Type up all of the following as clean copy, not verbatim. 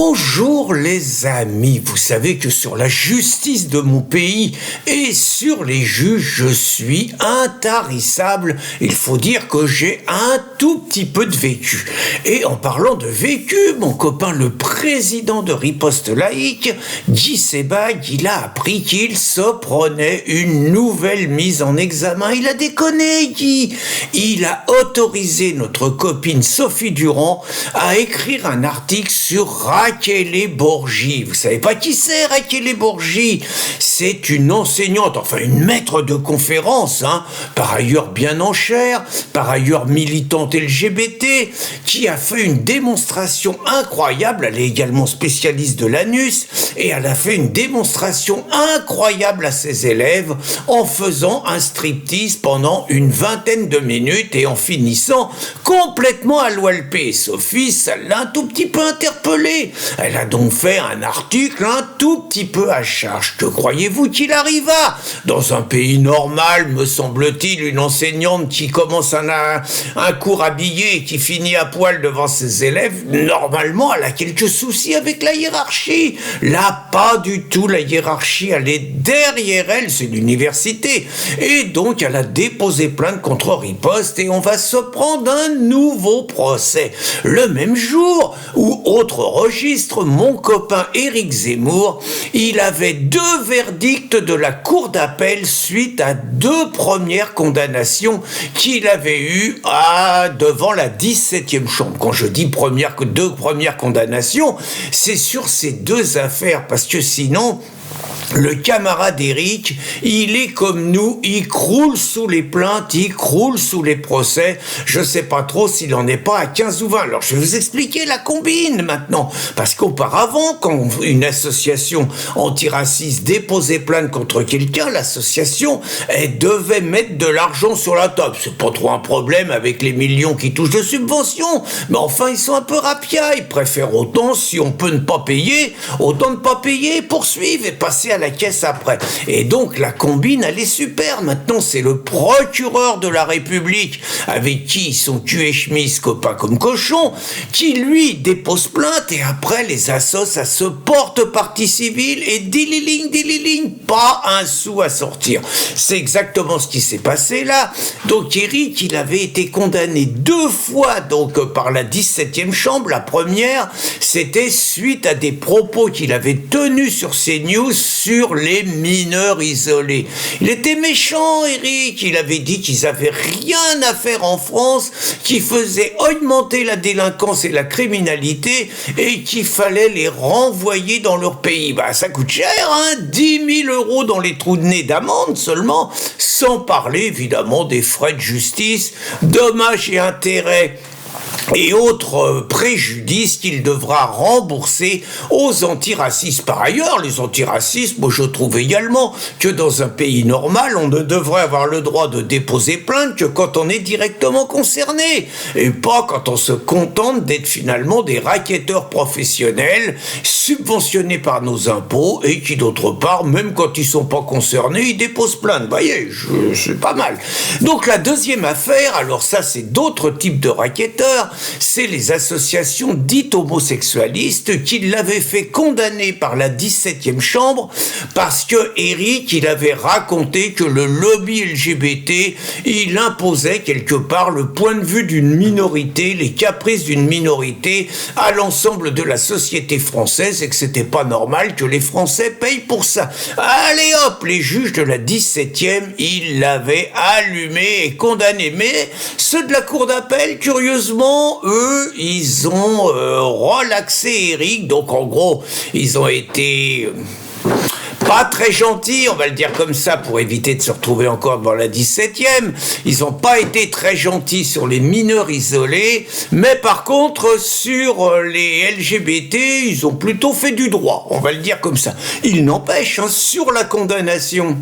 Bonjour les amis, vous savez que sur la justice de mon pays et sur les juges, je suis intarissable. Il faut dire que j'ai un tout petit peu de vécu. Et en parlant de vécu, mon copain le président de Riposte Laïque, Guy Sebag, il a appris qu'il se prenait une nouvelle mise en examen. Il a déconné, Guy. Il a autorisé notre copine Sophie Durand à écrire un article sur Raquel Bourgi. Vous savez pas qui c'est, Raquel Bourgi? C'est une enseignante, enfin une maître de conférence, par ailleurs bien en chair, par ailleurs militante LGBT, qui a fait une démonstration incroyable. Elle est également spécialiste de l'anus et elle a fait une démonstration incroyable à ses élèves en faisant un striptease pendant une vingtaine de minutes et en finissant complètement à l'OLP. Sophie, ça l'a un tout petit peu interpellée. Elle a donc fait un article un tout petit peu à charge. Que croyez-vous qu'il arriva? Dans un pays normal, me semble-t-il, une enseignante qui commence un cours habillé et qui finit à poil devant ses élèves, normalement, elle a quelques soucis avec la hiérarchie. Là, pas du tout. La hiérarchie, elle est derrière elle, c'est l'université. Et donc, elle a déposé plainte contre Riposte et on va se prendre un nouveau procès. Le même jour où, autre registre, mon copain Éric Zemmour, il avait 2 verdicts de la cour d'appel suite à 2 premières condamnations qu'il avait eues devant la 17e chambre. Quand je dis 2 premières condamnations, c'est sur ces 2 affaires, parce que sinon, le camarade Éric, il est comme nous, il croule sous les plaintes, il croule sous les procès. Je sais pas trop s'il en est pas à 15 ou 20. Alors je vais vous expliquer la combine maintenant. Parce qu'auparavant, quand une association antiraciste déposait plainte contre quelqu'un, l'association, elle devait mettre de l'argent sur la table. C'est pas trop un problème avec les millions qui touchent de subventions. Mais enfin, ils sont un peu rapias. Ils préfèrent autant, si on peut ne pas payer, autant ne pas payer, poursuivre et passer à la caisse après. Et donc la combine, elle est super. Maintenant, c'est le procureur de la République, avec qui ils sont cul et chemise, copains comme cochons, qui lui dépose plainte et après les assos, ça se porte partie civile et dililing, pas un sou à sortir. C'est exactement ce qui s'est passé là. Donc Éric, il avait été condamné 2 fois donc par la 17e chambre. La première, c'était suite à des propos qu'il avait tenus sur CNews sur les mineurs isolés. Il était méchant, Éric. Il avait dit qu'ils avaient rien à faire en France, qu'ils faisaient augmenter la délinquance et la criminalité et qu'il fallait les renvoyer dans leur pays. Ça coûte cher, 10 000 € dans les trous de nez d'amende seulement, sans parler évidemment des frais de justice, dommages et intérêts et autres préjudices qu'il devra rembourser aux antiracistes. Par ailleurs, les antiracistes, moi je trouve également que dans un pays normal, on ne devrait avoir le droit de déposer plainte que quand on est directement concerné, et pas quand on se contente d'être finalement des racketteurs professionnels, subventionnés par nos impôts, et qui d'autre part, même quand ils sont pas concernés, ils déposent plainte. Vous voyez, c'est pas mal. Donc la deuxième affaire, alors ça c'est d'autres types de racketteurs, c'est les associations dites homosexualistes qui l'avaient fait condamner par la 17e chambre parce que Éric, il avait raconté que le lobby LGBT, il imposait quelque part le point de vue d'une minorité, les caprices d'une minorité à l'ensemble de la société française et que c'était pas normal que les Français payent pour ça. Allez hop, les juges de la 17e, ils l'avaient allumé et condamné. Mais ceux de la cour d'appel, curieusement, eux, ils ont relaxé Éric. Donc en gros, ils ont été pas très gentils, on va le dire comme ça, pour éviter de se retrouver encore dans la 17e. Ils n'ont pas été très gentils sur les mineurs isolés, mais par contre, sur les LGBT, ils ont plutôt fait du droit, on va le dire comme ça. Il n'empêche, sur la condamnation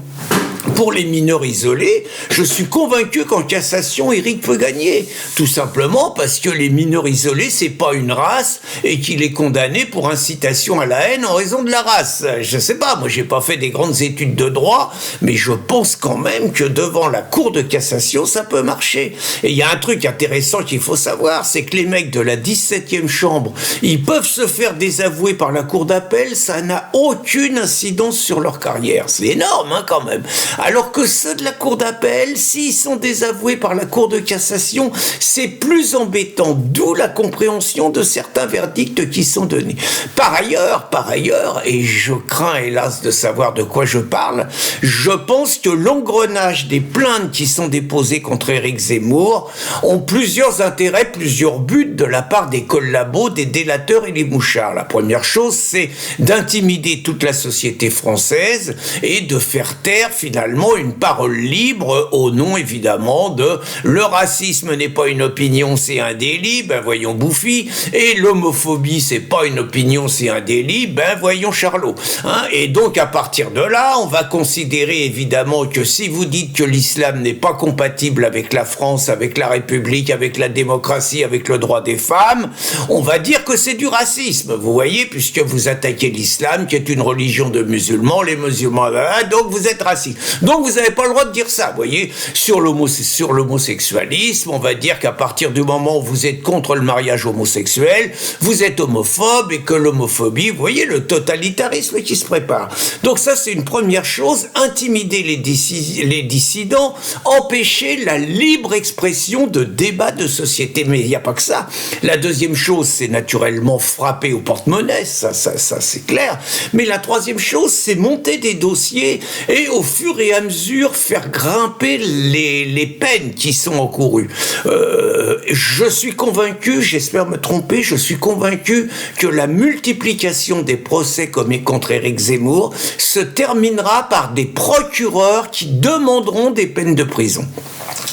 Pour les mineurs isolés, je suis convaincu qu'en cassation, Éric peut gagner. Tout simplement parce que les mineurs isolés, c'est pas une race et qu'il est condamné pour incitation à la haine en raison de la race. Je sais pas, moi j'ai pas fait des grandes études de droit, mais je pense quand même que devant la Cour de cassation, ça peut marcher. Et il y a un truc intéressant qu'il faut savoir, c'est que les mecs de la 17e chambre, ils peuvent se faire désavouer par la Cour d'appel, ça n'a aucune incidence sur leur carrière. C'est énorme, hein, quand même. Alors que ceux de la Cour d'appel, s'ils sont désavoués par la Cour de cassation, c'est plus embêtant, d'où la compréhension de certains verdicts qui sont donnés. Par ailleurs, et je crains hélas de savoir de quoi je parle, je pense que l'engrenage des plaintes qui sont déposées contre Éric Zemmour ont plusieurs intérêts, plusieurs buts de la part des collabos, des délateurs et des mouchards. La première chose, c'est d'intimider toute la société française et de faire taire finalement une parole libre au nom évidemment de le racisme n'est pas une opinion, c'est un délit, ben voyons Bouffi, et l'homophobie c'est pas une opinion, c'est un délit, ben voyons Charlot. Hein, et donc à partir de là, on va considérer évidemment que si vous dites que l'islam n'est pas compatible avec la France, avec la République, avec la démocratie, avec le droit des femmes, on va dire que c'est du racisme, vous voyez, puisque vous attaquez l'islam qui est une religion de musulmans, les musulmans, donc vous êtes raciste. Donc vous n'avez pas le droit de dire ça, vous voyez. Sur l'homosexualisme, on va dire qu'à partir du moment où vous êtes contre le mariage homosexuel, vous êtes homophobe et que l'homophobie, vous voyez, le totalitarisme qui se prépare. Donc ça, c'est une première chose, intimider les dissidents, empêcher la libre expression de débat de société. Mais il n'y a pas que ça. La deuxième chose, c'est naturellement frapper au porte-monnaie, ça c'est clair. Mais la troisième chose, c'est monter des dossiers et au fur et à mesure faire grimper les peines qui sont encourues. Je suis convaincu, j'espère me tromper, je suis convaincu que la multiplication des procès commis contre Éric Zemmour se terminera par des procureurs qui demanderont des peines de prison.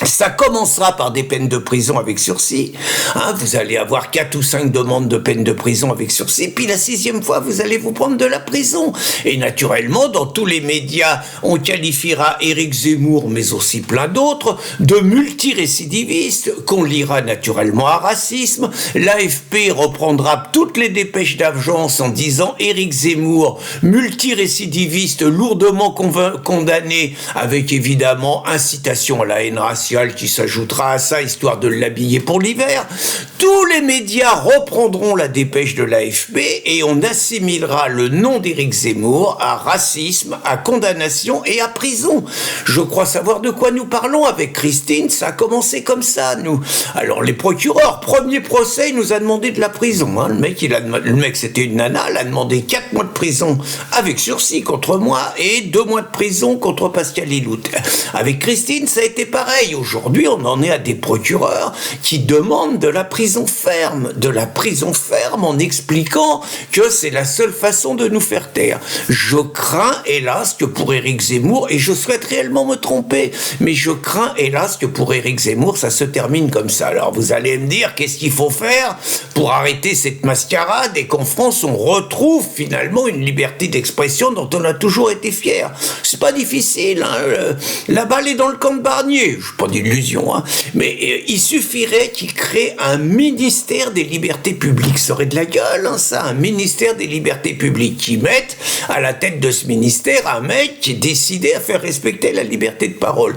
Ça commencera par des peines de prison avec sursis. Hein, vous allez avoir 4 ou 5 demandes de peine de prison avec sursis. Puis la 6e fois, vous allez vous prendre de la prison. Et naturellement, dans tous les médias, on qualifiera Éric Zemmour, mais aussi plein d'autres, de multirécidiviste, qu'on lira naturellement à racisme. L'AFP reprendra toutes les dépêches d'agence en disant Éric Zemmour, multirécidiviste, lourdement condamné, avec évidemment incitation à la haine raciale qui s'ajoutera à ça, histoire de l'habiller pour l'hiver. Tous les médias reprendront la dépêche de l'AFP et on assimilera le nom d'Éric Zemmour à racisme, à condamnation et à prison. Je crois savoir de quoi nous parlons avec Christine, ça a commencé comme ça, nous. Alors les procureurs, premier procès, il nous a demandé de la prison. Hein. Le mec, c'était une nana, elle a demandé 4 mois de prison avec sursis contre moi et 2 mois de prison contre Pascal Ilout. Avec Christine, ça a été pareil. Aujourd'hui, on en est à des procureurs qui demandent de la prison ferme en expliquant que c'est la seule façon de nous faire taire. Je crains, hélas, que pour Éric Zemmour, et je souhaite réellement me tromper, mais je crains, hélas, que pour Éric Zemmour, ça se termine comme ça. Alors, vous allez me dire, qu'est-ce qu'il faut faire pour arrêter cette mascarade et qu'en France, on retrouve finalement une liberté d'expression dont on a toujours été fier. C'est pas difficile, hein. La balle est dans le camp de Barnier. Je pas d'illusion, hein. Mais il suffirait qu'il crée un ministère des libertés publiques. Ça aurait de la gueule, hein, ça, un ministère des libertés publiques, qui mette à la tête de ce ministère un mec qui est décidé à faire respecter la liberté de parole.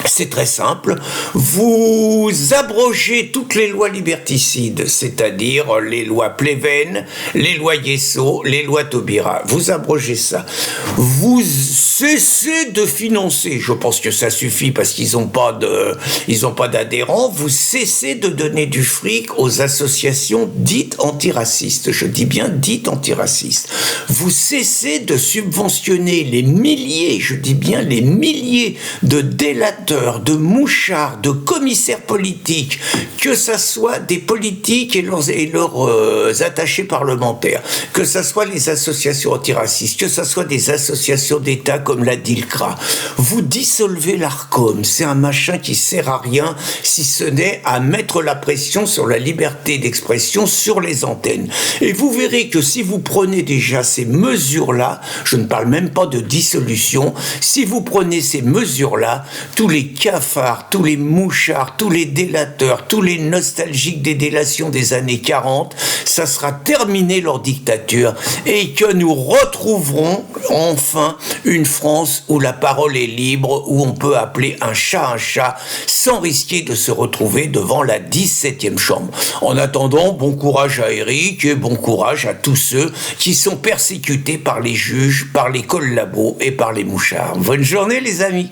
C'est très simple, vous abrogez toutes les lois liberticides, c'est-à-dire les lois Pleven, les lois Yesso, les lois Taubira, vous abrogez ça. Vous cessez de financer, je pense que ça suffit parce qu'ils n'ont pas d'adhérents, vous cessez de donner du fric aux associations dites antiracistes, je dis bien dites antiracistes. Vous cessez de subventionner les milliers, je dis bien les milliers de délateurs délateurs, de mouchards, de commissaires politiques, que ça soit des politiques et leurs attachés parlementaires, que ça soit les associations antiracistes, que ça soit des associations d'État comme la DILCRA, vous dissolvez l'ARCOM. C'est un machin qui sert à rien si ce n'est à mettre la pression sur la liberté d'expression sur les antennes. Et vous verrez que si vous prenez déjà ces mesures-là, je ne parle même pas de dissolution, si vous prenez ces mesures-là, tous les cafards, tous les mouchards, tous les délateurs, tous les nostalgiques des délations des années 40, ça sera terminé leur dictature et que nous retrouverons enfin une France où la parole est libre, où on peut appeler un chat sans risquer de se retrouver devant la 17e chambre. En attendant, bon courage à Eric et bon courage à tous ceux qui sont persécutés par les juges, par les collabos et par les mouchards. Bonne journée les amis.